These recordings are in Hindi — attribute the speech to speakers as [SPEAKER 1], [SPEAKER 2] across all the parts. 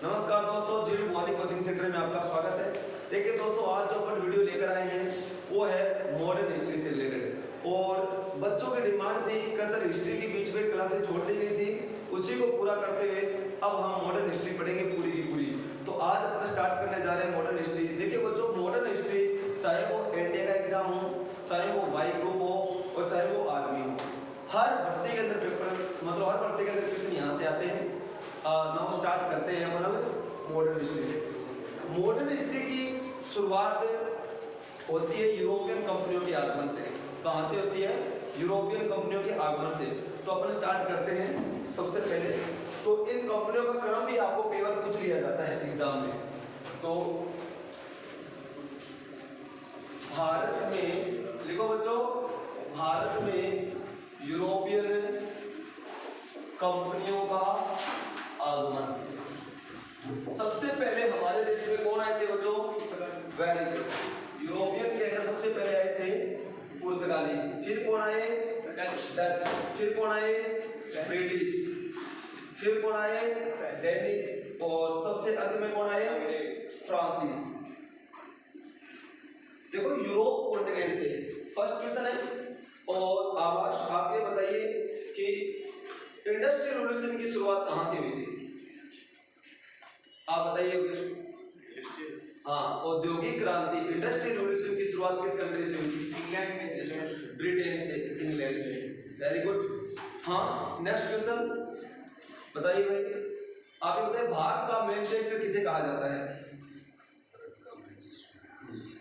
[SPEAKER 1] नमस्कार दोस्तों, जीरो मॉर्निंग कोचिंग सेंटर में आपका स्वागत है। देखिए दोस्तों, आज जो अपन वीडियो लेकर आए हैं वो है मॉडर्न हिस्ट्री से रिलेटेड। और बच्चों की डिमांड थी कि सर हिस्ट्री की बीच में क्लासेस छोड़ दी गई थी, उसी को पूरा करते हुए अब हम मॉडर्न हिस्ट्री पढ़ेंगे पूरी की पूरी। तो आज अपन स्टार्ट करने जा रहे हैं मॉडर्न हिस्ट्री। देखिए बच्चों, मॉडर्न हिस्ट्री चाहे वो एनडीए का एग्जाम हो, चाहे वो वाई ग्रुप हो और चाहे वो आर्मी हो, हर भर्ती के अंदर पेपर मतलब हर भर्ती के अंदर क्वेश्चन यहाँ से आते हैं। नाउ स्टार्ट करते हैं मतलब मॉडर्न हिस्ट्री। मॉडर्न हिस्ट्री की शुरुआत होती है यूरोपियन कंपनियों के आगमन से। कहाँ से होती है? यूरोपियन कंपनियों के आगमन से। तो अपन स्टार्ट करते हैं सबसे पहले। तो इन कंपनियों का क्रम भी आपको कई बार पूछ लिया जाता है एग्जाम में। तो भारत में लिखो बच्चों, भारत में यूरोपियन कंपनियों का आगमन। सबसे पहले हमारे देश में कौन आए थे बच्चों? Very good. यूरोपियन के अंदर सबसे पहले आए थे पुर्तगाली, फिर कौन आए? डच, फिर कौन आए? ब्रिटिश, फिर कौन आए? डेनिश, और सबसे अंत में कौन आए? फ्रांसीस। देखो यूरोप कॉन्टिनेंट से फर्स्ट क्वेश्चन है। और आप ये बताइए कि इंडस्ट्रियल रिवॉल्यूशन की शुरुआत कहां से हुई थी? आप बताइए। हाँ, औद्योगिक क्रांति इंडस्ट्रियल रिवॉल्यूशन की शुरुआत किस कंट्री से हुई थी? इंग्लैंड में, ब्रिटेन से, इंग्लैंड से। Very good. हाँ, नेक्स्ट क्वेश्चन बताइए भाई। आप ये बताइए, भारत का मैनचेस्टर किसे कहा जाता है?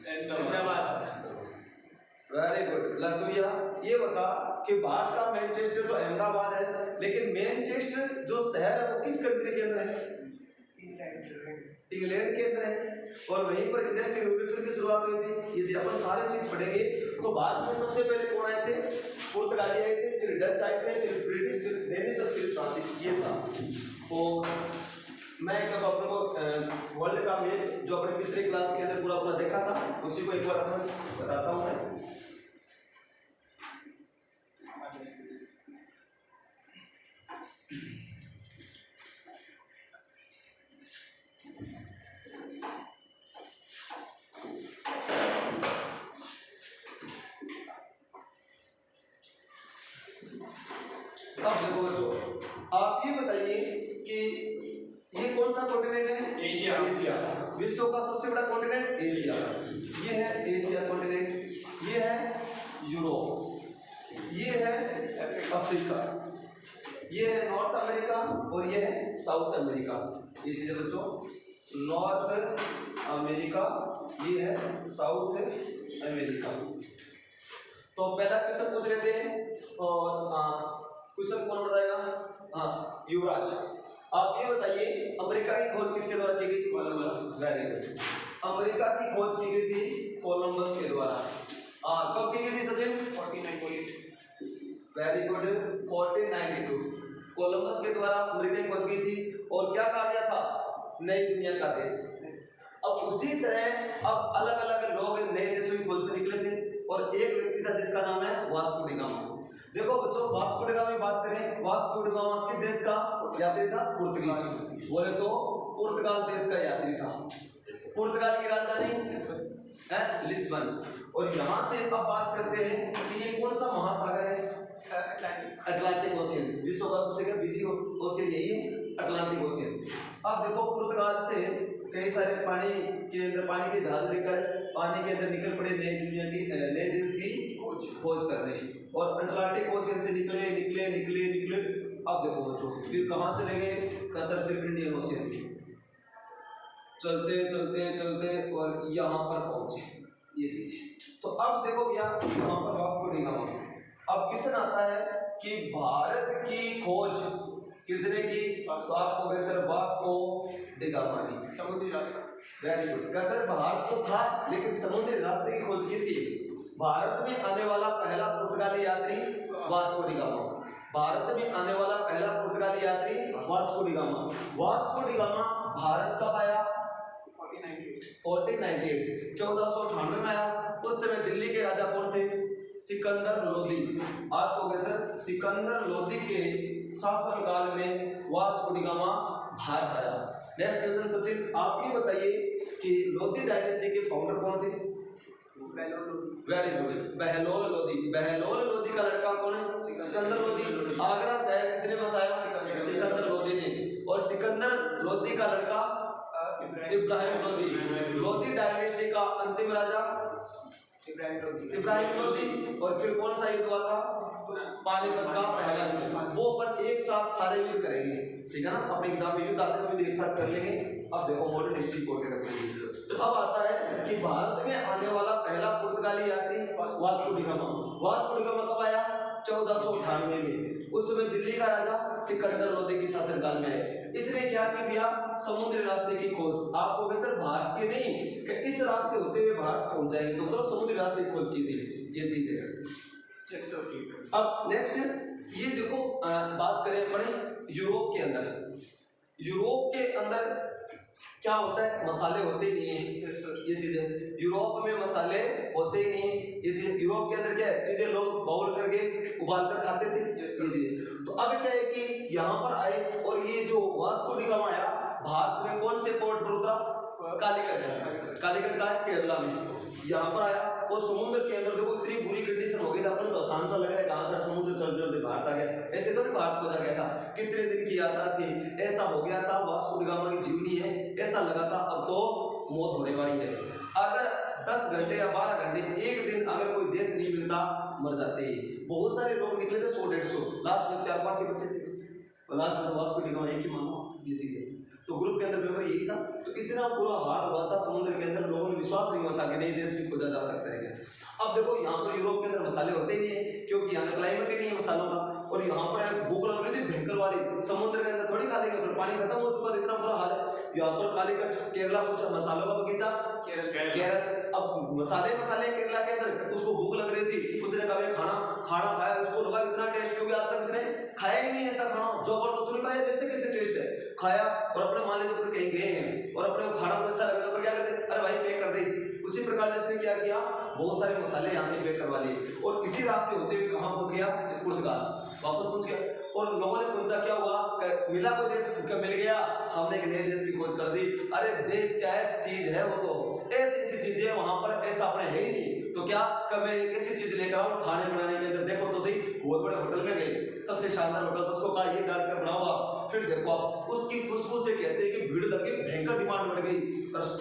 [SPEAKER 1] अहमदाबाद। Very good Lasuya. ये बता कि भारत का मैनचेस्टर तो अहमदाबाद है, लेकिन मैनचेस्टर जो शहर है वो किस कंट्री के अंदर है? इंग्लैंड के अंदर है। और वहीं पर इंडस्ट्रियल रिवॉल्यूशन की शुरुआत हुई थी। ये अपन सारे सीट पढ़ेंगे। तो भारत में सबसे पहले कौन आए थे? पुर्तगाली आए थे, फिर डच आए थे, फिर ब्रिटिश, फिर डेनिश और फिर फ्रांसीस। ये था। और मैं जब अपन को वर्ल्ड का मैप जो अपने पिछले क्लास के अंदर पूरा पूरा देखा था, उसी को एक बार अपन बताता हूँ मैं। अब देखो बच्चों, आप ये बताइए कि ये कौन सा कॉन्टिनेंट है? एशिया। एशिया विश्व का सबसे बड़ा कॉन्टिनेंट एशिया। ये है एशिया कॉन्टिनेंट, ये है यूरोप, ये है अफ्रीका, ये है नॉर्थ अमेरिका और ये है साउथ अमेरिका। ये चीजें बच्चों, नॉर्थ अमेरिका, ये है साउथ अमेरिका। तो पहला क्वेश्चन पूछ लेते हैं। और क्वेश्चन कौन बताएगा? हाँ, युवराज। आप ये बताइए, अमेरिका की खोज किसके द्वारा की गई? कोलंबस। Very good. अमेरिका की खोज की गई थी कोलंबस के द्वारा। कब की गई थी सचिन? 1492। वेरी गुड, 1492 कोलंबस के द्वारा अमेरिका की खोज की थी। और क्या कहा गया था? नई दुनिया का देश। अब उसी तरह अब अलग अलग लोग नए देशों की खोज पर निकले थे। और एक व्यक्ति था जिसका नाम है वास्को डी गामा। देखो बच्चों, वास्को डी गामा की बात करें, वास्को डी गामा किस देश का यात्री था? पुर्तगीज। बोले तो पुर्तगाल देश का यात्री था। पुर्तगाल की राजधानी है लिस्बन। और यहाँ से अब बात करते हैं कि ये कौन सा महासागर है? Atlantic ocean. विश्व का सबसे बड़ा बिजी ओशियन यही है, अटलांटिक ओशियन। अब देखो, पुर्तगाल से कई सारे पानी के अंदर पानी के जहाज लेकर पानी के अंदर निकल पड़े नई दुनिया की नए देश की खोज करने। और अटलांटिक ओशियन से निकले निकले निकले निकले। अब देखो बच्चों, फिर कहाँ चले गए? कसर फिर इंडियन ओशियन की चलते चलते चलते और यहाँ पर पहुंचे। ये चीज। तो अब देखो भैया, यहाँ पर वास्को डी गामा। अब क्वेश्चन आता है कि भारत की खोज किसने की? आपको सर वास्को डी गामा ने। समुद्री रास्ता। Very good. सर भारत तो था, लेकिन समुद्री रास्ते की खोज की थी। भारत में आने वाला पहला पुर्तगाली यात्री वास्को डी गामा। भारत में आने वाला पहला पुर्तगाली यात्री Vasco D gamma. Vasco D gamma Bharat कब आया? 1498 1498 में आया। उस समय दिल्ली के राजा कौन थे? सिकंदर लोदी। आपको कैसे? सिकंदर लोदी के शासनकाल में वास्को डी गामा भारत आया। नेक्स्ट क्वेश्चन सचिन, आप ये बताइए कि लोधी डायनेस्टी के फाउंडर कौन थे? Very good, Bahlol Lodi. बहलोल लोधी का लड़का कौन है? सिकंदर लोधी। आगरा शहर किसने बसाया? सिकंदर लोधी ने। और सिकंदर लोधी का लड़का इब्राहिम लोधी। लोधी डायनेस्टी का अंतिम राजा इब्राहिम लोधी। और फिर कौन सा युद्ध हुआ था? पानीपत का पहला युद्ध। वो अपन एक साथ सारे युद्ध करेंगे, ठीक है ना? अपने एग्जाम में युद्ध आते हैं, युद्ध एक साथ कर लेंगे। अब देखो मॉडर्न हिस्ट्री कोटेड अपने। तो अब आता है कि भारत में आने वाला पहला पुर्तगाली यात्री Vasco D gamma. Vasco D gamma कब आया? 1498 में। उस समय दिल्ली का राजा सिकंदर लोधी के शासनकाल में है। इसने क्या कि भैया समुद्री रास्ते की खोज। आप कहोगे सर भारत के नहीं, कि इस रास्ते होते हुए भारत पहुंच जाएंगे, तो मतलब समुद्री रास्ते की खोज की थी, ये चीज है। अब नेक्स्ट ये देखो, बात करें अपने यूरोप के अंदर। यूरोप के अंदर क्या होता है? मसाले होते ही नहीं है, ये चीजें यूरोप में मसाले होते ही नहीं है, ये चीजें यूरोप के अंदर क्या है? चीजें लोग बाउल करके उबाल कर खाते थे, ये चीजें। तो अब क्या है कि यहाँ पर आए और ये जो वास्को डी गामा आया, भारत में कौन से पोर्ट पर उतरा? कालीकट। कालीकट का है केरला में, यहाँ पर आया। और समुद्र के अंदर देखो इतनी बुरी कंडीशन हो गई थी, अपने तो आसान सा लग रहा है कहाँ से समुद्र चलते चलते भारत आ गया, ऐसे तो नहीं भारत खोजा गया था। कितने दिन की यात्रा थी, ऐसा हो गया था। वास्को डी गामा की जीवनी है, ऐसा लगा था अब तो मौत होने वाली है। अगर 10 घंटे या 12 घंटे एक दिन अगर कोई देश नहीं मिलता, मर जाते हैं। बहुत सारे लोग निकले थे, 100-150, लास्ट में 4-5 ही बचे थे बस। और लास्ट में तो वास्को डी गामा एक ही मानो, ये चीज है। तो ग्रुप के अंदर पेपर यही था। तो इतना बुरा हाल हुआ था समुद्र के अंदर, लोगों में विश्वास नहीं हुआ था कि नहीं देश भी खोजा जा सकता है क्या। अब देखो यहाँ पर यूरोप के अंदर मसाले होते ही नहीं है, क्योंकि यहाँ का क्लाइमेट ही नहीं है मसालों का। और यहाँ पर भूख लग रही थी भयंकर वाली, समुद्र के अंदर थोड़ी खा लेंगे, फिर पानी खत्म हो चुका था, इतना बुरा हाल है। यहाँ पर कालीकट केरला कुछ मसालों का बगीचा, केरल। अब मसाले केरला के अंदर, उसको भूख लग रही थी, उसने कहा खाना खाया, उसको लगा इतना टेस्ट, क्योंकि आज तक उसने खाया ही नहीं ऐसा खाना, जबरदस्त। उसने कहा कैसे कैसे टेस्ट है, खाया। और अपने मान लीजिए ऊपर कहीं गए हैं और अपने खाना को अच्छा लगा तो क्या करते? अरे भाई पैक कर दे। उसी प्रकार से इसने क्या किया, बहुत सारे मसाले यहाँ से पैक करवा लिए और इसी रास्ते होते हुए कहाँ पहुंच गया? पुर्तगाल वापस पहुंच गया। और लोगों ने पूछा क्या हुआ, मिला कोई देश? मिल गया, हमने एक नए देश की खोज कर दी। अरे देश क्या है? चीज है, वो तो ऐसी चीजें वहां पर ऐसा अपने है ही नहीं। तो क्या मैं एक ऐसी चीज लेकर आऊं खाने बनाने के अंदर? देखो तो सही, बहुत बड़े होटल में गए, सबसे शानदार होटल, तो उसको कहा ये डालकर बनाओ। फिर देखो आप उसकी खुशबू से कहते हैं कि भीड़ लगी, भयंकर डिमांड बढ़ गई।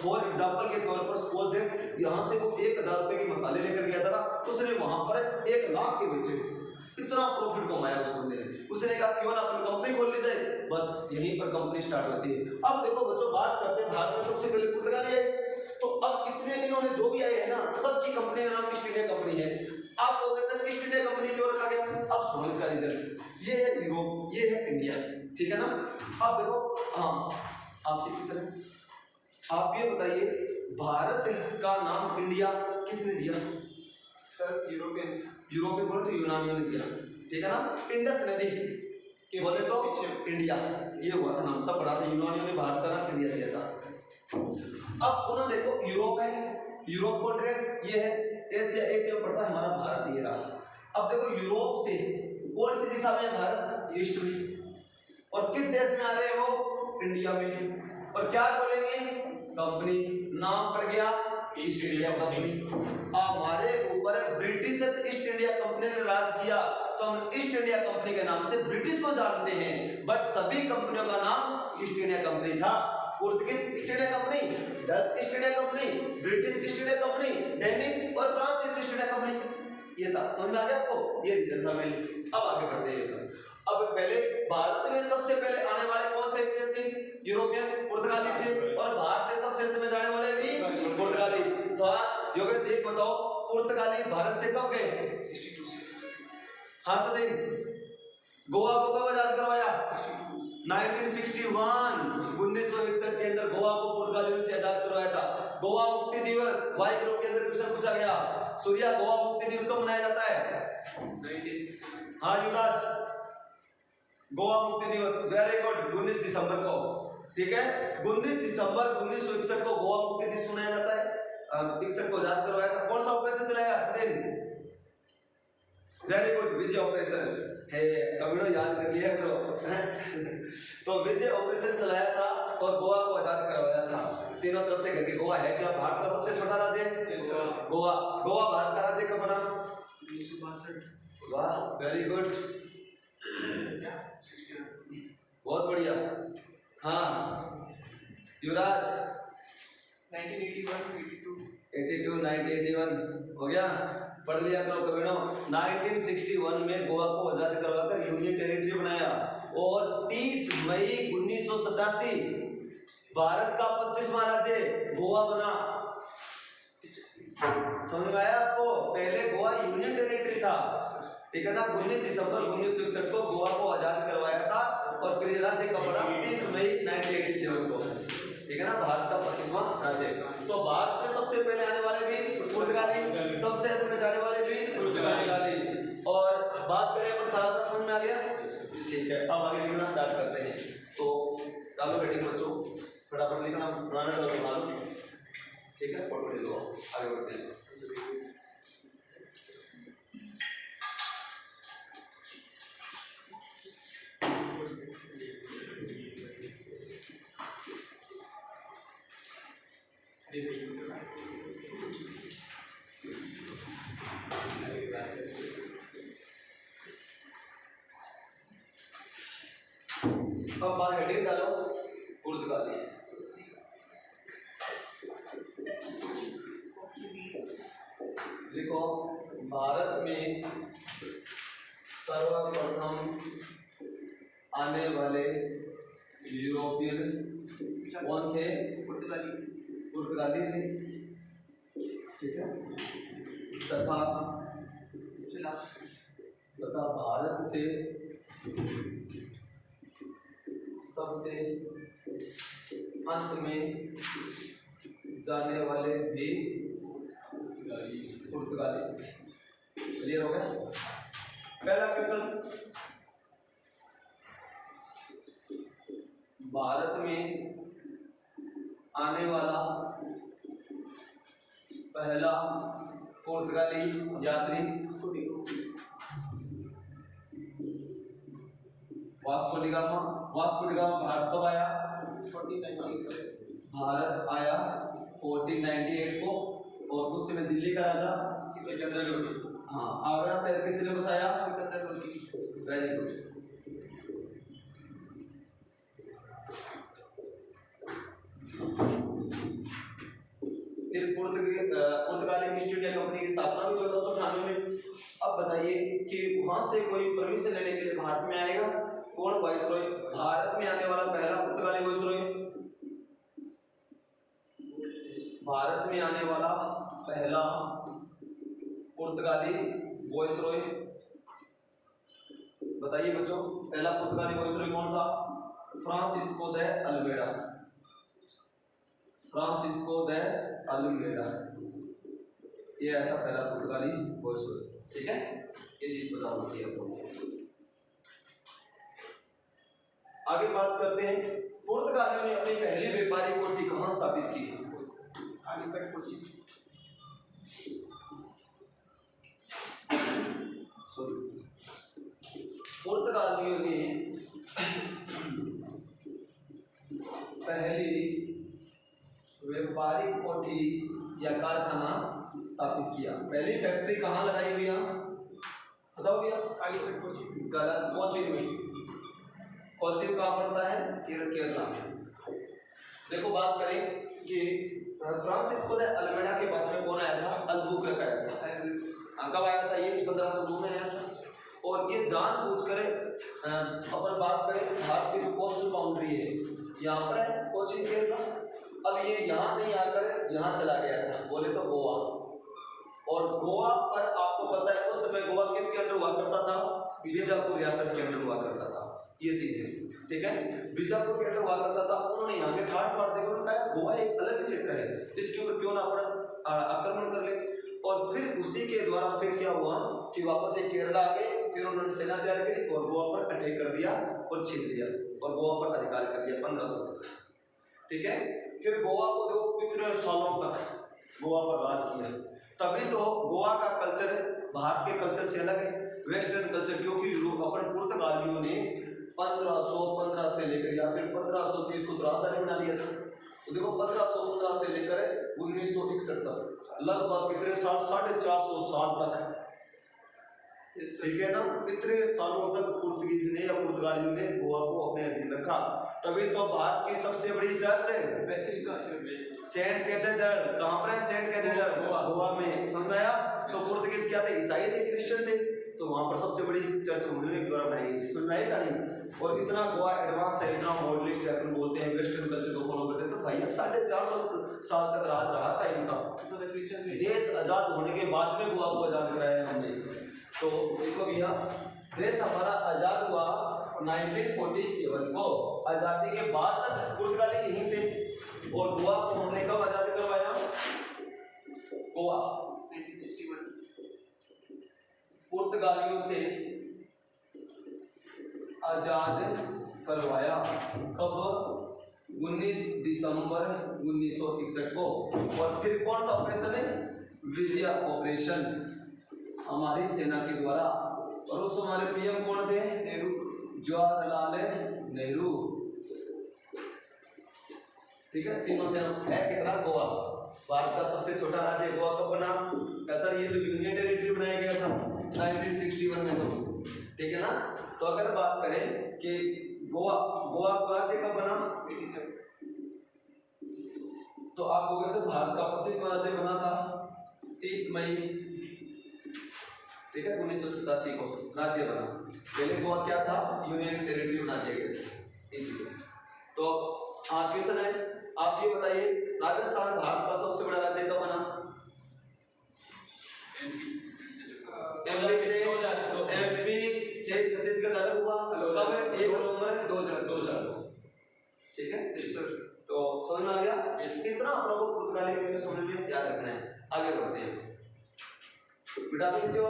[SPEAKER 1] फॉर एग्जांपल के तौर पर सपोज दैट यहाँ से वो 1000 रुपए के मसाले लेकर गया था ना, उसने वहां पर 1 लाख के बेचे। इतना प्रॉफिट कमाया उस बंदे ने। उसने कहा क्यों ना अपन कंपनी खोल ली जाए, बस यहीं पर कंपनी स्टार्ट होती है। अब देखो बच्चों, बात करते हैं भारत में सबसे पहले पुर्तगाली है। तो अब इतने इन्होंने जो भी आए हैं ना, सबकी कंपनी का नाम ईस्ट इंडिया कंपनी है। आप लोग सर ईस्ट इंडिया कंपनी क्यों रखा गया? अब सुनो इसका रीजन, ये है यूरोप, ये है इंडिया, ठीक है ना? अब देखो, हाँ आपसे क्वेश्चन है, आप ये बताइए भारत का नाम इंडिया किसने दिया?
[SPEAKER 2] Sir Europeans.
[SPEAKER 1] यूरोपियन बोले तो यूनानियों ने दिया, ठीक है ना? इंडस नदी के बोले तो इंडिया, ये हुआ था नाम, तब पढ़ा था यूनानियों ने भारत का नाम इंडिया दिया था। अब उन्होंने देखो यूरोप है, यूरोप कॉन्टिनेंट ये है, एशिया पड़ता है हमारा भारत, ये रहा। अब देखो यूरोप से कौन सी दिशा में है भारत? ईस्ट में। और किस देश में आ रहे हैं वो? इंडिया में। और क्या बोलेंगे? कंपनी, नाम पड़ गया ईस्ट इंडिया कंपनी। हमारे ऊपर ब्रिटिश ईस्ट इंडिया कंपनी ने राज किया, तो हम ईस्ट इंडिया कंपनी के नाम से ब्रिटिश को जानते हैं, बट सभी कंपनियों का नाम ईस्ट इंडिया कंपनी था। पुर्तगाल East India company, Dutch East India company, British East India company, Danish और फ्रांसीसी ईस्ट इंडिया कंपनी, ये था। समझ में आ गया आपको? ये रीजन था मेन। अब आगे बढ़ते हैं। अब पहले भारत में सबसे पहले आने वाले कौन थे विदेशी? यूरोपियन, पुर्तगाली थे। और भारत से सबसे अंत में जाने वाले भी पुर्तगाली। तो योगेश एक बताओ, पुर्तगाली भारत से कब गए?
[SPEAKER 2] 62।
[SPEAKER 1] हाँ सचिन, गोवा को कब आजाद करवाया? 1961, 1961 के अंदर गोवा को पुर्तगालियों से आजाद करवाया था। गोवा मुक्ति दिवस वाई ग्रुप के अंदर क्वेश्चन पूछा गया, सूर्या गोवा मुक्ति दिवस कब मनाया जाता है? हाँ युवराज, गोवा मुक्ति दिवस, वेरी गुड, 19 दिसंबर को, ठीक है? 19 दिसंबर 1961 को गोवा मुक्ति दिवस मनाया जाता है। 61 को आजाद करवाया था। कौन सा ऑपरेशन चलाया सचिन? वेरी गुड, विजय ऑपरेशन। है, कभी तो याद कर लिया करो। तो विजय ऑपरेशन चलाया था और गोवा को आजाद करवाया था। तीनों तरफ से कहते गोवा है क्या भारत का सबसे छोटा राज्य? गोवा। गोवा भारत का राज्य कब बना? 1962। वाह, वेरी गुड, बहुत बढ़िया। हाँ युवराज, 1981 हो गया, पढ़ लिया करो कभी। 1961 में गोवा को आजाद करवाकर यूनियन टेरिटरी बनाया और 30 मई 1987 भारत का 25वां राज्य गोवा बना। समझ में आया आपको? पहले गोवा यूनियन टेरिटरी था, ठीक है ना। 19 दिसंबर 1961 को गोवा को आजाद करवाया था और फिर राज्य कब बना? 30 मई 1987 को, ठीक है ना। भारत का 25वां राज्य। तो भारत में सबसे पहले आने वाले भी पुर्तगाली, सबसे अधिक जाने वाले भी पुर्तगाली। और बात करें अपन सारा समझ में आ गया, ठीक है। अब आगे लिखना स्टार्ट करते हैं। तो डालो हेडिंग बच्चों, फटाफट लिखना, पुराना डालो बना लो, ठीक है। फोटो ले लो, आगे बढ़ते हैं। अब बाहर हेडिंग डालो पुर्तगाली। देखो भारत में सर्वप्रथम आने वाले यूरोपियन कौन थे? पुर्तगाली थे, ठीक है। तथा भारत से सबसे अंत में जाने वाले भी पुर्तगाली थे। क्लियर हो गया? पहला क्वेश्चन, भारत में आने वाला पहला पुर्तगाली यात्री इसको देखो, Vasco D gamma. Vasco D gamma Bharat कब आया? 1498। भारत आया 1498 को और उस समय दिल्ली का राजा सिकंदर लोदी। हाँ, आगरा शहर किसने बसाया? सिकंदर लोदी। Very good. फिर पुर्तगाली ईस्ट इंडिया कंपनी की स्थापना हुई 1498 में। अब बताइए कि वहां से कोई परमिशन लेने के लिए भारत में आएगा, कौन वाइसरॉय? भारत में आने वाला पहला पुर्तगाली वाइसरॉय, भारत में आने वाला पहला पुर्तगाली वाइसरॉय, बताइए बच्चों, पहला पुर्तगाली वाइसरॉय कौन था? Francisco de Almeida. Francisco de Almeida, ये आया था पहला पुर्तगाली वाइसरॉय, ठीक है। ये चीज पता होनी चाहिए आपको। आगे बात करते हैं, पुर्तगालियों ने अपनी पहली व्यापारिक कोठी कहां स्थापित की? कालीकट, कोची। पुर्तगालियों ने पहली व्यापारिक कोठी या कारखाना स्थापित किया। पहली फैक्ट्री कहाँ लगाई हुई? बताओ भैया। कालीकट, कोची। गलत, कोचीन में। कोचीन कहाँ पड़ता है? केरला में। देखो बात करें कि फ्रांसिस्को द अल्मेडा के बाद में कौन आया था? अल्बुकर्क आया था। कब आया था ये? 1502 में आया था। और ये जानबूझकर अपन बात करें, भारत की जो कोस्टल बाउंड्री है यहाँ पर है कोचीन, केरला। अब ये यहाँ नहीं आकर यहाँ चला गया था, बोले तो गोवा। और गोवा पर आपको पता है उस समय गोवा किसके अंडर हुआ करता था? बीजापुर रियासत के अंडर हुआ करता था। ये चीज है, ठीक है। बीजापुर के अंडर हुआ करता था। उन्होंने यहाँ के ठाट मार देकर उन्होंने कहा गोवा एक अलग क्षेत्र है, इसके ऊपर क्यों ना अपन आक्रमण कर ले। और फिर उसी के द्वारा फिर क्या हुआ कि वापस से केरला आ गए, फिर उन्होंने सेना तैयार करी और गोवा पर अटैक कर दिया और छीन लिया और गोवा पर अधिकार कर दिया 1500, ठीक है। फिर गोवा को दो कितने सालों तक गोवा पर राज किया। तभी तो गोवा का कल्चर भारत के कल्चर से अलग है। वेस्टर्न कल्चर, क्योंकि अपन पुर्तगालियों ने 1515 से लेकर या फिर 1530 को राजधानी बना लिया था। तो देखो 1515 से लेकर 1961 तक लगभग कितने साल, 450 साल तक, ठीक है ना, इतने सालों तक पुर्तगीज ने या पुर्तगालियों ने गोवा को अपने अधीन रखा। तभी तो भारत की सबसे बड़ी चर्च है बेसिलिका चर्च, सेंट कैथेड्रल। कहां पर है सेंट कैथेड्रल? गोवा में। समझ आया? तो पुर्तगीज क्या थे? ईसाई थे, क्रिश्चियन थे, तो वहां पर सबसे बड़ी चर्च उन्होंने द्वारा बनाई गई। समझ आएगा नहीं? और इतना गोवा एडवांस है, इतना मॉडलिस्ट है, अपन बोलते हैं वेस्टर्न कल्चर को फॉलो करते हैं। तो भैया 450 साल तक राज रहा था इनका। तो देश आजाद होने के बाद में गोवा को आजाद कराया हमने। तो देखो भैया, देश हमारा आजाद हुआ 1947 को। आजादी के बाद तक पुर्तगाली यहीं थे। और गोवा को हमने कब आजाद करवाया? गोवा 1961 पुर्तगालियों से आजाद करवाया। कब? 19 दिसंबर 1961 को। और फिर कौन सा ऑपरेशन है? विजय ऑपरेशन, हमारी सेना के द्वारा। और उस हमारे पीएम कौन थे? नेहरू, जवाहरलाल नेहरू। ठीक है, तीनों सेना है। कितना? गोवा भारत का सबसे छोटा राज्य। गोवा कब बना? कैसा? ये तो यूनियन टेरिटरी बनाया गया था 1961 में। तो ठीक है ना। तो अगर बात करें कि गोवा को राज्य कब बना? 87। तो आपको कैसे भारत का 25वां राज्य बना था 30 मई, ठीक है, 1987 को राज्य बना। पहले गोवा क्या था? यूनियन टेरिटरी बना दिया गया। ये चीजें। तो क्वेश्चन है, आप ये बताइए राजस्थान भारत का सबसे बड़ा राज्य कब बना? एमपी से छत्तीसगढ़ अलग हुआ कब? 1 नवंबर 2000। ठीक है, तो समझ में आ गया? कितना आप लोगों को पुर्तगाली में समझ में याद रखना है। आगे बढ़ते हैं बेटा। तो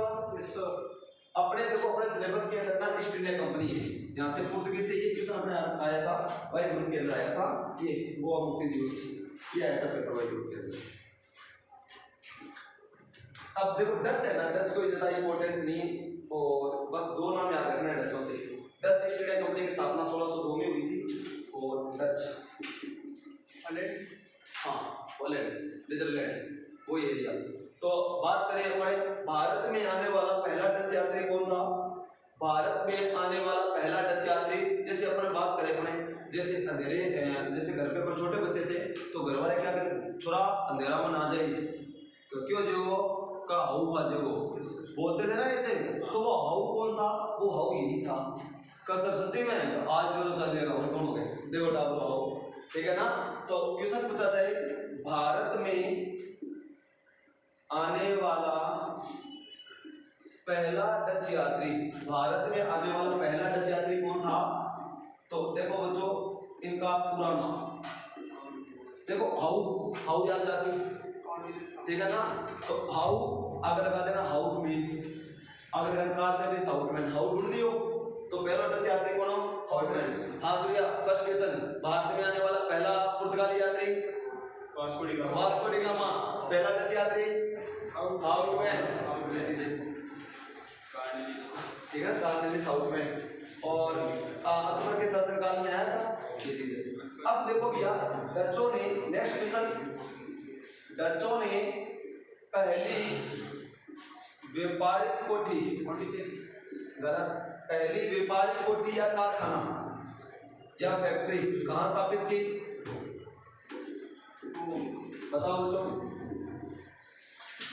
[SPEAKER 1] अपने देखो, अपने सिलेबस के अंदर ना ईस्ट इंडिया कंपनी है। यहाँ से पुर्तगाली से ये क्वेश्चन अपने आया था, वाई ग्रुप के अंदर आया था। ये गोवा मुक्ति दिवस ये आया था पेपर वाई ग्रुप के अंदर। अब देखो डच है ना, डच कोई ज्यादा इंपॉर्टेंस नहीं है, और बस 2 नाम याद रखना है डचों से। डच ईस्ट इंडिया कंपनी की स्थापना 1602 में हुई थी। और डच हॉलैंड, हाँ हॉलैंड, नीदरलैंड, वो एरिया। तो बात करें हमारे भारत में आने वाला पहला डच यात्री कौन था? भारत में आने वाला पहला डच यात्री, जैसे अपन बात करें अपने, जैसे अंधेरे, जैसे घर पे अपन छोटे बच्चे थे तो घर वाले क्या कहते? छोरा अंधेरा में ना जाइए, क्यों जो का हाउ का जो बोलते थे ना ऐसे। तो वो हाउ कौन था? वो हाउ यही था। कसर सच्ची में आज जो चलेगा वो कौन हो गए? देखो डाबो हाउ, ठीक है ना। तो क्वेश्चन पूछा जाए, भारत में आने वाला पहला डच यात्री, भारत में आने वाला पहला डच यात्री कौन था? तो देखो बच्चों, इनका पूरा नाम देखो, हाउ याद रखिए, ठीक है ना। तो हाउ अगर लगा देना हाउ में, अगर कर देना साउथमैन, हाउ ढूंढ दियो। तो पहला डच यात्री कौन हो? हाउटमैन। हाँ सूर्या, फर्स्ट क्वेश्चन, भारत में आने वाला पहला पुर्तगाली यात्री वास्को डी गामा। पहला डच यात्री हाउटमैन। ये चीजें ठीक है, कार्नेलिस हाउटमैन। और अकबर के शासनकाल में आया था ये चीजें। अब देखो भैया, डचों ने, नेक्स्ट क्वेश्चन, डचों ने पहली व्यापारिक कोठी, गलत, पहली व्यापारिक कोठी या कारखाना या फैक्ट्री कहाँ स्थापित की? बताओ बच्चों।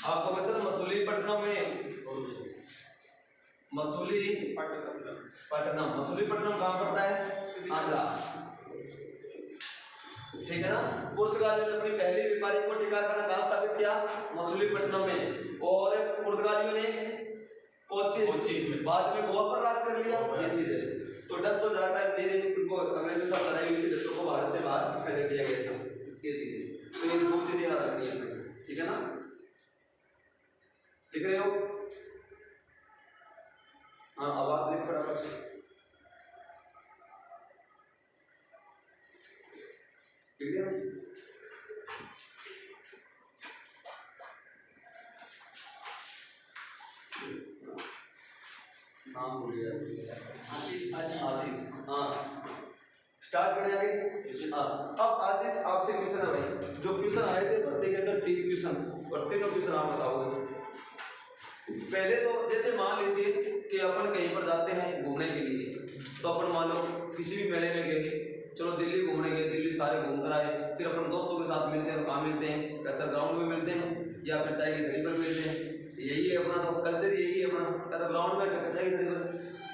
[SPEAKER 1] आपको वैसे तो मसूलीपट्टनम में, मसूलीपट्टनम कहाँ पड़ता है? आंध्रा, ठीक है ना। पुर्तगालियों ने अपनी पहली व्यापारिक कोठी कारखाना कहाँ स्थापित किया? मसूलीपट्टनम में। और पुर्तगालियों ने कोच्चि, बाद में गोवा पर राज कर लिया। ये चीज है। तो डच तो ज्यादा टाइम दे रहे, उनको अंग्रेजों के साथ लड़ाई हुई थी, डचों को भारत से बाहर कर दिया गया था। ये चीज है, तो ये दो चीजें याद रखनी है, ठीक है ना। लिख रहे हो? हाँ, आवाज लिख फटाफट। ठीक है, पहले भर्ती के अंदर 3 क्वेश्चन और तीनों क्वेश्चन आप बताओगे। पहले तो जैसे मान लीजिए कि अपन कहीं पर जाते हैं घूमने के लिए, तो अपन मान लो किसी भी मेले में गए, चलो दिल्ली घूमने गए, दिल्ली सारे घूम कर आए, फिर अपन दोस्तों के साथ मिलते हैं तो कहाँ मिलते हैं, कैसा ग्राउंड में मिलते हैं या फिर चाय की घड़ी पर मिलते हैं। यही है अपना तो कल्चर, यही है अपना, क्या ग्राउंड में क्या चाय की घड़ी पर।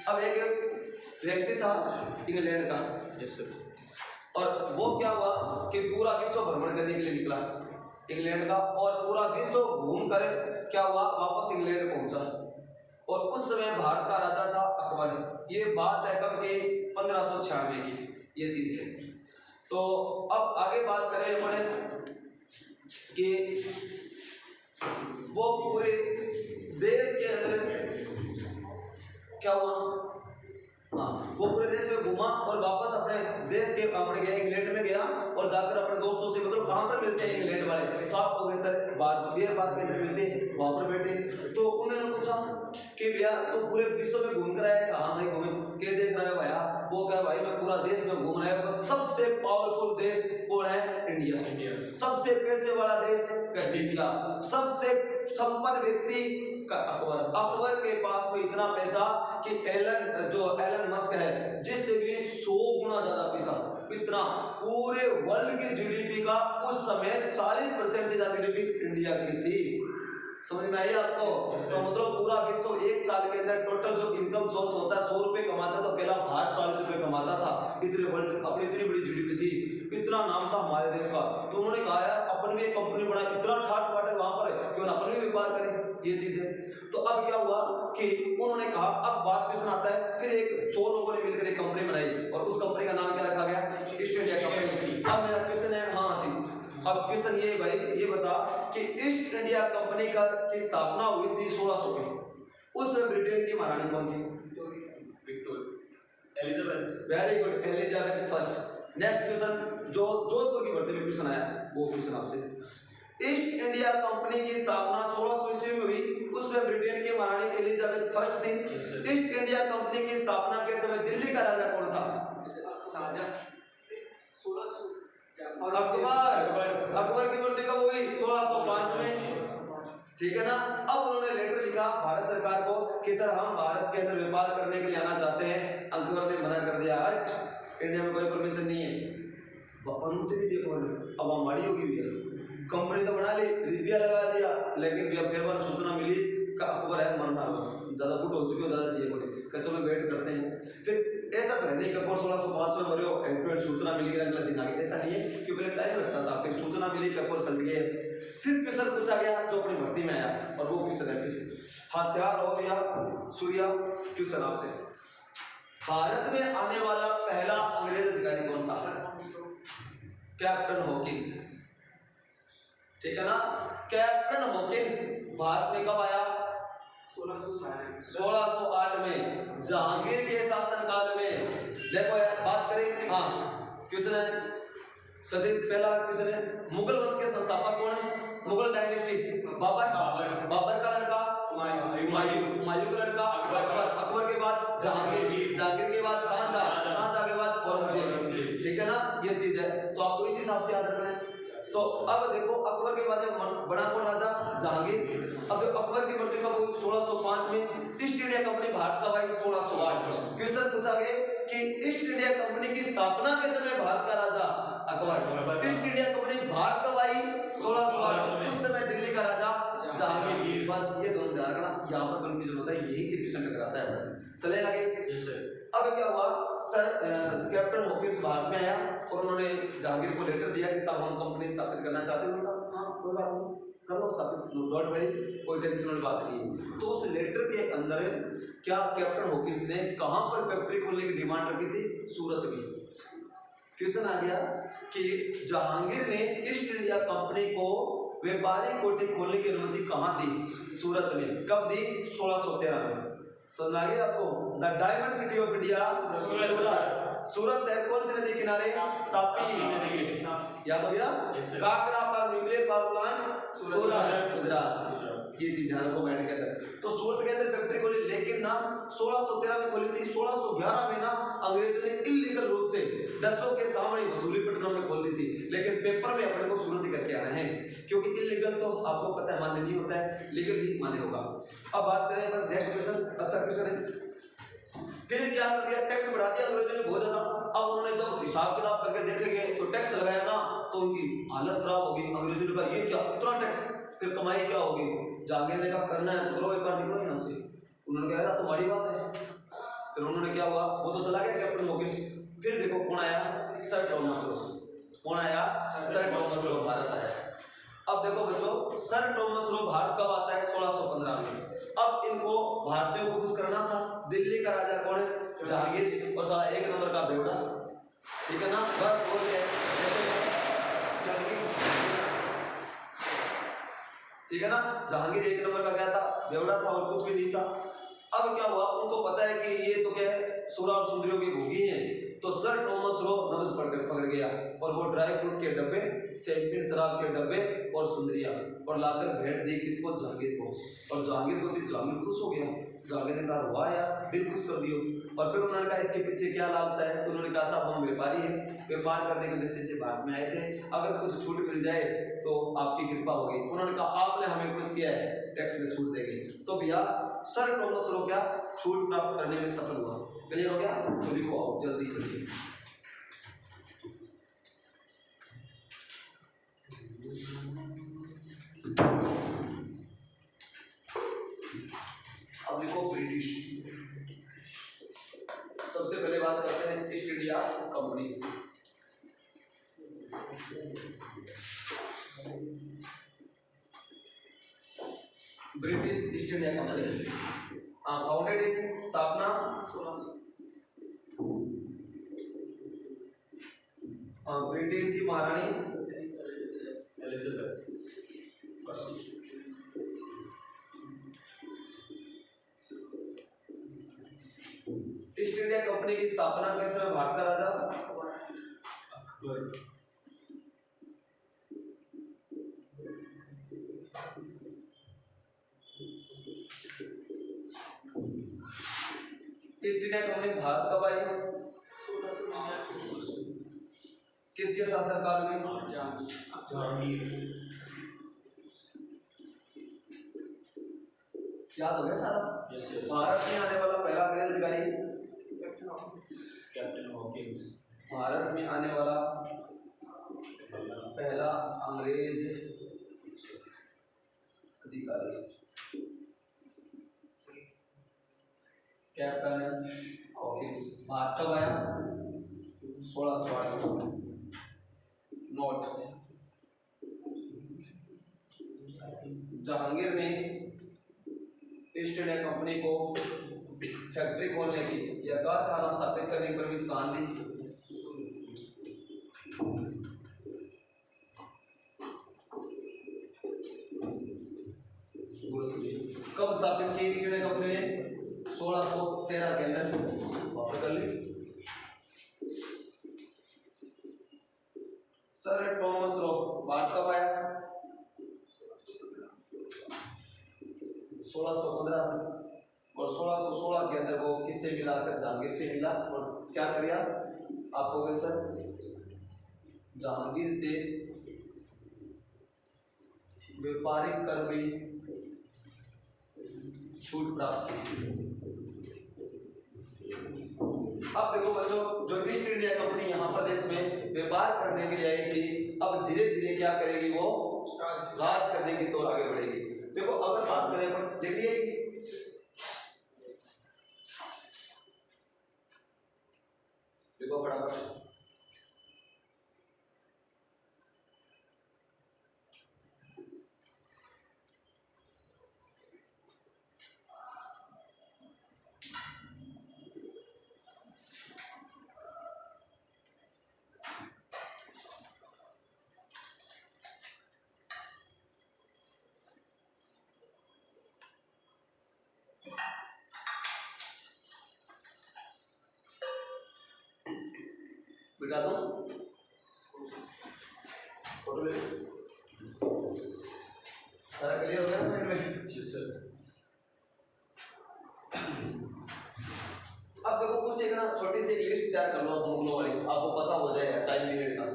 [SPEAKER 1] अब एक व्यक्ति था इंग्लैंड का, और वो क्या हुआ कि पूरा विश्व भ्रमण करने के लिए निकला इंग्लैंड का, और पूरा विश्व घूम कर क्या हुआ वापस इंग्लैंड पहुंचा। और उस समय भारत का राजा था अकबर। ये बात है कब की, 1596 की ये चीज है। तो अब आगे बात करें अपने कि वो पूरे देश के अंदर क्या हुआ, हाँ वो पूरे देश में घूमा और वापस अपने देश के अपने गया इंग्लैंड में गया, और जाकर अपने दोस्तों से, मतलब कहाँ पर मिलते हैं इंग्लैंड वाले, तो आप हो गए सर बियर बार के अंदर मिलते हैं, वहां पर बैठे। तो उन्होंने पूछा कि भैया तो पूरे विश्व में घूम कर आया, हाँ भाई घूमे, क्या देख रहे हो भैया, वो क्या भाई मैं पूरा देश में घूम रहा हूँ। सबसे पावरफुल देश कौन है, इंडिया। सबसे पैसे वाला देश इंडिया। सबसे संपन्न व्यक्ति अकबर। अकबर के पास में इतना पैसा कि एलन मस्क है, जिससे भी 100 गुना ज्यादा पैसा, इतना पूरे वर्ल्ड की जीडीपी का उस समय 40% से ज्यादा जीडीपी इंडिया की थी। समझ में आई आपको? तो मतलब पूरा विश्व एक साल के अंदर टोटल जो इनकम सोर्स होता है 100 रुपए कमाता, तो अकेला भारत 40 रुपए कमाता था। इतने वर्ल्ड अपनी इतनी बड़ी जीडीपी थी, इतना नाम था हमारे देश का। तो उन्होंने कहा है अपन भी एक कंपनी बना, इतना ठाट बाट है वहां पर, क्यों ना अपन भी व्यापार करें, ये चीज है। तो अब क्या हुआ कि उन्होंने कहा, अब बात क्वेश्चन आता है, फिर एक 100 लोगों ने मिलकर एक कंपनी बनाई, और उस कंपनी का नाम क्या रखा गया, ईस्ट इंडिया कंपनी। अब मेरा क्वेश्चन है, हाँ आशीष, अब क्वेश्चन ये भाई ये बता कि ईस्ट इंडिया कंपनी की स्थापना हुई थी 1600 में, उस समय ब्रिटेन की महारानी कौन थी, Elizabeth. Very good, Elizabeth first. Next question जो जोधपुर की भर्ती में क्वेश्चन आया, वो क्वेश्चन आपसे, ईस्ट इंडिया कंपनी की स्थापना 1600 ईस्वी में हुई, उसमें ब्रिटेन की महारानी एलिजाबेथ फर्स्ट थी। ईस्ट इंडिया कंपनी की स्थापना के समय दिल्ली का राजा कौन था, शाहजहां। अकबर की मृत्यु कब हुई, 1605 में, ठीक है ना। अब उन्होंने लेटर लिखा भारत सरकार को कि सर हम भारत के अंदर व्यापार करने के लिए आना चाहते हैं। अकबर ने मना कर दिया, इंडिया में कोई परमिशन नहीं है। अनुमति भी देखो, अब हमारी होगी भी, कंपनी तो बना ली, रिव्यू लगा दिया, लेकिन फिर बार सूचना मिली का अकबर है मरना ज्यादा फुट हो चुकी हो, ज्यादा चाहिए बोले, चलो वेट करते हैं। फिर ऐसा तो नहीं कपूर 1605 में मरे हो, एंड सूचना मिली अगले दिन आ गई, ऐसा नहीं है कि पहले टाइम लगता था, फिर सूचना मिली कपूर सल गए। फिर क्वेश्चन पूछा गया जो अपनी भर्ती में आया, और वो क्वेश्चन है फिर, हाँ तैयार हो भैया सूर्या, क्वेश्चन आपसे, भारत में आने वाला पहला अंग्रेज अधिकारी कौन था, कैप्टन हॉकिंस, ठीक है ना। कैप्टन हॉकिंस भारत में कब आया, 1608 में, जहांगीर के शासनकाल में। देखो यार बात करें, हाँ क्वेश्चन है सचिन, पहला क्वेश्चन है, मुगल वंश के संस्थापक कौन है, मुगल डायनेस्टी, बाबर का लड़का हुमायूं का लड़का अकबर के बाद जहांगीर के बाद शाहजहां के बाद औरंगजेब, ठीक है ना, ये चीज है। तो आपको इस हिसाब से याद रखना है। तो अब देखो अकबर के बाद बड़ा कौन राजा, जहांगीर। अब अकबर की मृत्यु कब हुई, 1605 में। ईस्ट इंडिया कंपनी भारत कब आई, 1608। क्वेश्चन पूछा गया कि ईस्ट इंडिया कंपनी की स्थापना के समय भारत का राजा Akbar, East India company Bharat कब आई, 1608, उस समय दिल्ली का राजा जहांगीर। बस ये दोनों ध्यान रखना, यहाँ पर कंफ्यूजन होता है, यही से क्वेश्चन टकराता है। चले आगे। अब क्या हुआ सर, कैप्टन हॉकिंस भारत में आया और उन्होंने जहांगीर को लेटर दिया कि साहब हम कंपनी स्थापित करना चाहते हैं। उन्होंने कहा हाँ कोई बात नहीं, कर लो स्थापित, डोंट वरी, कोई टेंशन वाली बात नहीं है। तो उस लेटर के अंदर क्या कैप्टन हॉकिंस ने कहां पर फैक्ट्री खोलने की डिमांड रखी थी, सूरत में। क्वेश्चन आ गया कि जहांगीर ने ईस्ट इंडिया कंपनी को व्यापारिक कोठी खोलने की अनुमति कहां दी, सूरत में। कब दी, 1613 में। समझ आ गया आपको। The diamond city of India Surat. Surat शहर कौन सी नदी किनारे, तापी नदी, याद हो गया। काकरा पर न्यूक्लियर पावर प्लांट सूरत, गुजरात। ये चीज ध्यान रखो माइंड के अंदर। तो सूरत के अंदर फैक्ट्री खोली, लेकिन ना 1613 में खोली थी। 1611 में ना अंग्रेजों ने इलीगल रूप से डचों के सामने मसूलीपट्टनम में खोल दी थी, लेकिन पेपर में अपने को सूरत ही करके आना है, क्योंकि इलीगल तो आपको पता है मान्य नहीं होता है, लीगल ही मान्य होगा। अब बात करें नेक्स्ट क्वेश्चन, अच्छा क्वेश्चन है। फिर क्या कर दिया, टैक्स बढ़ा दिया अंग्रेजों ने बहुत ज्यादा। अब उन्होंने जब हिसाब किताब करके देखेंगे तो टैक्स लगाया ना, तो उनकी हालत खराब होगी। अंग्रेजों ने कहा ये क्या, इतना टैक्स, फिर कमाई क्या होगी। जहांगीर ने कहा करना है तो करो, एक बार निकलो यहाँ से। उन्होंने कहा तुम्हारी बात है। फिर उन्होंने क्या हुआ, वो तो चला गया कैप्टन मॉर्गन। फिर देखो कौन आया, सर टॉमस रो। कौन आया, सर टॉमस रो भारत आया। अब देखो बच्चों, सर टॉमस रो भारत कब आता है, 1615 में। अब इनको भारतीयों को खुश करना था। दिल्ली का राजा कौन है, जहांगीर, और साला एक नंबर का बेवड़ा, ठीक है ना, बस बोल के ठीक है ना। जहांगीर एक नंबर का क्या था, बेवड़ा था और कुछ भी नहीं था। अब क्या हुआ, उनको पता है कि ये तो क्या है, सुरा और सुंदरियों की भूखी है। तो सर टॉमस रो नब्ज पकड़ गया और वो ड्राई फ्रूट के डब्बे, शैंपेन शराब के डब्बे और सुंदरिया और लाकर भेंट दी किसको, जहांगीर को। और जहांगीर को दी, जहांगीर खुश हो गया। जहांगीर ने कहा वाह यार, दिल खुश कर दियो। और फिर उन्होंने कहा इसके पीछे क्या लालसा है, तो उन्होंने कहा साहब हम व्यापारी हैं, व्यापार करने के उद्देश्य से भारत में आए थे, अगर कुछ छूट मिल जाए तो आपकी कृपा होगी। उन्होंने कहा आपने हमें खुश किया है, टैक्स में छूट देंगे। तो भैया सर टॉमस रो क्या छूट प्राप्त करने में सफल हुआ। क्लियर हो गया, तो लिखो आओ जल्दी जल्दी। अब लिखो ब्रिटिश। सबसे पहले बात करते हैं East India company. British East India company founded in, स्थापना 1600। ब्रिटेन की महारानी Elizabeth first. East India company की स्थापना कैसे हुई, भारत का राजा Akbar. East India company Bharat कब आई, 1699। किसके शासनकाल में, जहांगीर। याद हो गया सारा। भारत में आने वाला पहला अंग्रेज अधिकारी कैप्टन हॉकिंस। भारत में आने वाला पहला अंग्रेज अधिकारी कैप्टन हॉकिंस। भारत कब आया, 1608। नोट, जहांगीर ने ईस्ट इंडिया कंपनी को फैक्ट्री खोलने की या कारखाना स्थापित करने की परमिशन कहाँ दी, सूरत में। कब स्थापित की ईस्ट इंडिया कंपनी ने, 1613 के अंदर। वापस कर ली। सर टॉमस रो भारत कब आया, 1615 में। और 1616 के अंदर वो किससे मिला, कर जहांगीर से मिला। और क्या किया आप हो गए सर, जहांगीर से व्यापारिक कर में छूट प्राप्त की। अब देखो बच्चों, जो ईस्ट इंडिया कंपनी यहाँ प्रदेश में व्यापार करने के लिए आई थी, अब धीरे धीरे क्या करेगी, वो राज करने की तौर आगे बढ़ेगी। देखो अगर बात करें अपन, देखिए देखो फटाफट, बिठा दो फोटो ले। सारा क्लियर हो गया ना में?
[SPEAKER 2] Yes sir.
[SPEAKER 1] अब देखो कुछ एक ना छोटी सी लिस्ट तैयार कर लो मुगलों वाली, आपको पता हो जाएगा टाइम पीरियड का।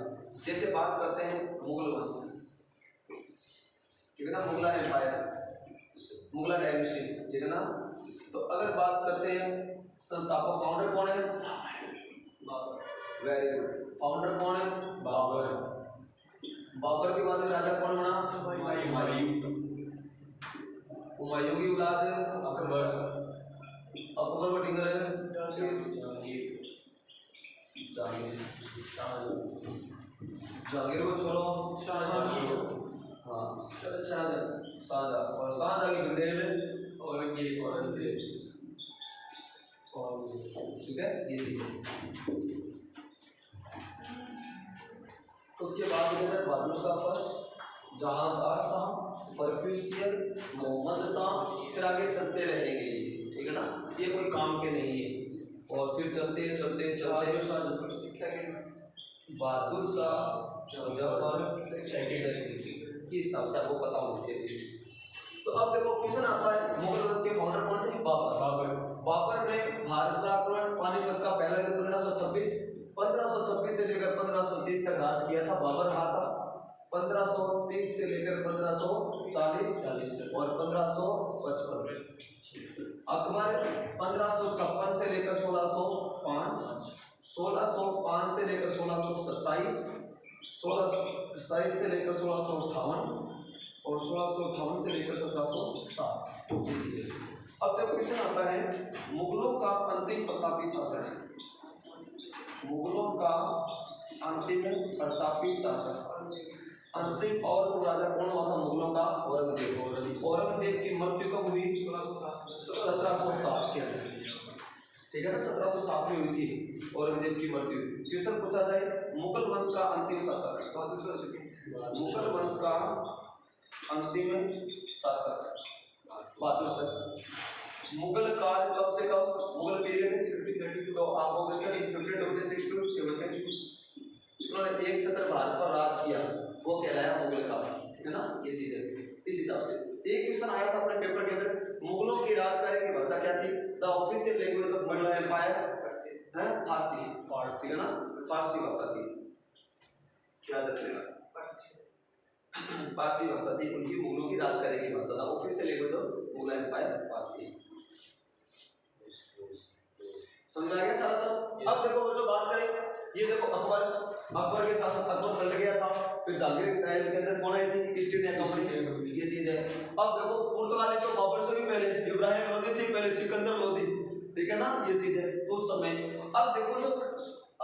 [SPEAKER 1] जैसे बात करते हैं मुगल वंश, ठीक है ना, मुगला एम्पायर, मुगला डायनेस्टी, ठीक है ना। तो अगर बात करते हैं संस्थापक फाउंडर कौन है? Very good. फाउंडर कौन है? बाबर। बाबर के बाद में राजा कौन बना? हुमायूं। हुमायूं की औलाद है अकबर। अकबर का टिंगर है जहांगीर को छोड़ो शाहजहां। हाँ शाहजहां और शाहजहां की बिगड़ेल औरंगजेब। ठीक है, ये उसके बाद इधर बहादुर शाह फर्स्ट, जहांदार शाह, परफ्यूसियन, मोहम्मद शाह, फिर आगे चलते रहेंगे, ठीक है ना, ये कोई काम के नहीं है। और फिर चलते चलते चलते बहादुर शाह जफर सेकंड, इस हिसाब से आपको पता होना चाहिए लिस्ट। तो अब देखो क्वेश्चन आता है मुगल वंश के फाउंडर कौन थे? बाबर। बाबर ने भारत पर आक्रमण, पानीपत का पहला युद्ध 1526 से लेकर 1530 तक राज किया था। बाबर रहा था 1530 से लेकर 1540 और 1555। अकबर 1556 से लेकर 1605, 1605 से लेकर 1627, 1627 से लेकर 1658 और 1658 से लेकर 1707। अब जब क्वेश्चन आता है मुगलों का अंतिम प्रतापी शासक, मुगलों का अंतिम प्रतापी शासक, अंतिम और राजा कौन हुआ था मुगलों का? औरंगजेब। औरंगजेब की मृत्यु कब हुई? 1707 के अंदर, ठीक है ना, 1707 में हुई थी औरंगजेब की मृत्यु। क्वेश्चन पूछा जाए मुगल वंश का अंतिम शासक, मुगल वंश का अंतिम शासक बहादुर शाह। मुगल काल कब से कब? मुगल पीरियड तो आप होगा 1526 टू 17। उन्होंने एक छत्र भारत पर राज किया, वो कहलाया मुगल काल, ठीक है ना, ये चीज है। इस हिसाब से एक क्वेश्चन आया था अपने पेपर के अंदर, मुगलों की राजकार्य की भाषा क्या थी? The official language of Mughal empire है फारसी, फारसी है ना, फारसी भाषा थी, याद रखिएगा, फारसी भाषा थी उनकी, मुगलों की राजकार्य की भाषा। The official language of Mughal empire फारसी। समझ में आ गया सारा सब? अब देखो जो बात करें, ये देखो अकबर के शासन, अकबर सल्ट गया था, फिर जहांगीर के टाइम के अंदर कौन आई थी? ईस्ट इंडिया कंपनी, ये चीज है। अब देखो पुर्तगाली तो बाबर से भी पहले, इब्राहिम लोदी से पहले, सिकंदर लोदी, ठीक है ना, ये चीज है तो उस समय। अब देखो जो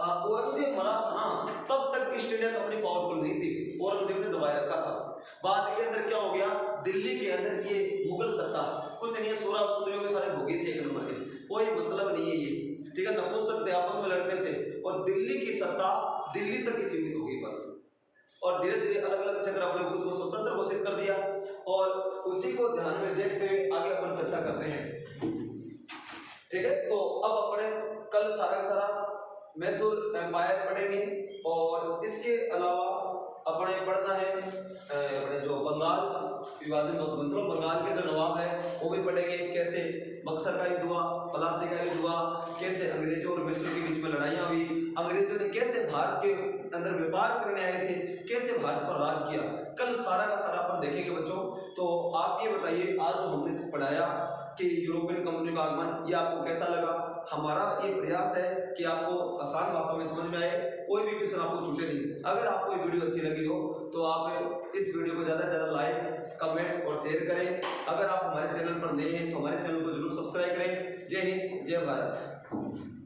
[SPEAKER 1] औरंगजेब मरा था ना, तब तक ईस्ट इंडिया कंपनी पावरफुल नहीं थी, औरंगजेब ने दबाए रखा था। बाद के अंदर क्या हो गया, दिल्ली के अंदर ये मुगल सत्ता कुछ नहीं है, सोलह सुंदरियों के सारे भोगी थे, एक नंबर के, कोई मतलब नहीं है ये, ठीक है, नपुंसक थे, आपस में लड़ते थे, और दिल्ली की सत्ता दिल्ली तक ही सीमित हो गई बस। और धीरे धीरे अलग अलग क्षेत्र अपने खुद को स्वतंत्र घोषित कर दिया, और उसी को ध्यान में देखते हुए आगे अपन चर्चा करते हैं, ठीक है। तो अब अपने कल सारा का सारा मैसूर एम्पायर पढ़ेंगे, और इसके अलावा अपने पढ़ना है अपने जो बंगाल विभाजन, बंगाल के जो नवाब है वो भी पढ़ेंगे, कैसे बक्सर का युद्ध हुआ, पलासी का युद्ध हुआ, कैसे अंग्रेजों और मैसूर के बीच में लड़ाइयाँ हुई, अंग्रेजों ने कैसे भारत के अंदर व्यापार करने आए थे, कैसे भारत पर राज किया, कल सारा का सारा अपन देखेंगे बच्चों। तो आप ये बताइए आज जो हमने पढ़ाया कि यूरोपियन कंपनी का आगमन, ये आपको कैसा लगा? हमारा ये प्रयास है कि आपको आसान भाषा में समझ में आए, कोई भी क्वेश्चन आपको छूटे नहीं। अगर आपको ये वीडियो अच्छी लगी हो तो आप इस वीडियो को ज़्यादा से ज़्यादा लाइक, कमेंट और शेयर करें। अगर आप हमारे चैनल पर नए हैं तो हमारे चैनल को जरूर सब्सक्राइब करें। जय हिंद, जय भारत।